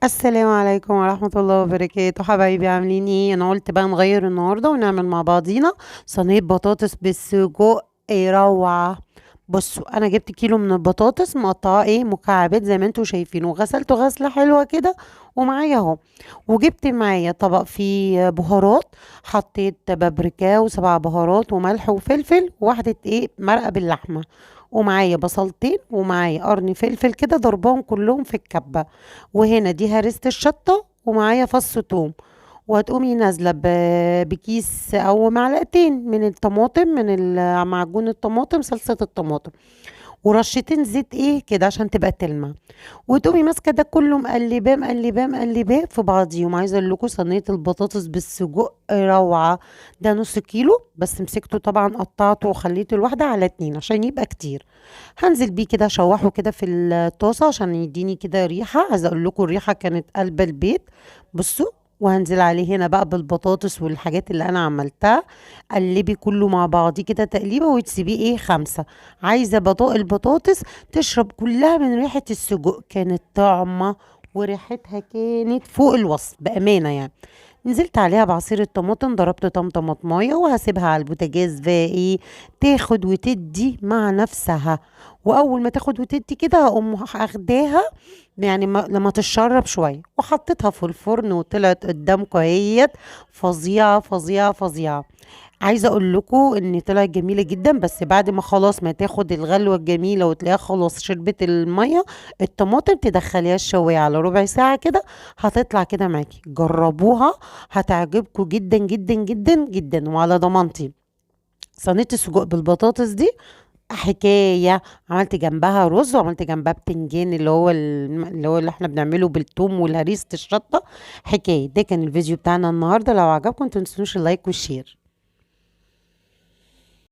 السلام عليكم ورحمة الله وبركاته، حبايبي عاملين ايه؟ انا قلت بقى نغير النهارده ونعمل مع بعضينا صينية بطاطس بالسجق. ايه روعة. بصوا، انا جبت كيلو من البطاطس مقطعاه مكعبات زي ما انتوا شايفين، وغسلته غسلة حلوة كده ومعايا اهو. وجبت معايا طبق فيه بهارات، حطيت بابريكا وسبع بهارات وملح وفلفل وواحدة مرقة باللحمة، ومعايا بصلتين ومعايا قرن فلفل كده ضربهم كلهم في الكبة، وهنا دي هرسة الشطة ومعايا فص توم. وهتقومي نازلة بكيس أو معلقتين من الطماطم، من معجون الطماطم، صلصة الطماطم، ورشتين زيت كده عشان تبقى تلمع. وتقومي ماسكة ده كله مقلباه مقلباه مقلباه في بعضيهم. عايزة اقول لكم صينية البطاطس بالسجق روعة. ده نص كيلو بس، مسكته طبعا قطعته وخليته الواحدة على اتنين عشان يبقى كتير. هنزل بيه كده اشوحه كده في الطاسة عشان يديني كده ريحة. عايزة اقول لكم الريحة كانت قلب البيت. بصوا، وهنزل عليه هنا بقى بالبطاطس والحاجات اللي انا عملتها. قلبي كله مع بعضيه كده تقليبه وتسيبيه 5. عايزه البطاطس تشرب كلها من ريحه السجق. كانت طعمه وريحتها كانت فوق الوصف بامانه يعني. نزلت عليها بعصير الطماطم، ضربت طماطمايه وهسيبها على البوتاجاز بقى تاخد وتدي مع نفسها. واول ما تاخد وتدي كده هقوم اخداها، يعني لما تشرب شويه، وحطيتها في الفرن وطلعت قدامكم اهيت. فظيعه فظيعه فظيعه. عايزه اقول لكم ان طلعت جميله جدا، بس بعد ما خلاص ما تاخد الغلوه الجميله وتلاقيها خلاص شربت الميه، الطماطم تدخليها الشوايه على ربع ساعه كده، هتطلع كده معاكي. جربوها، هتعجبكم جدا جدا جدا جدا وعلى ضمانتي. صينيه السجق بالبطاطس دي حكايه. عملت جنبها رز وعملت جنبها بتنجان، اللي احنا بنعمله بالثوم والهريسه الشطه. حكايه. ده كان الفيديو بتاعنا النهارده. لو عجبكم متنسوش اللايك والشير.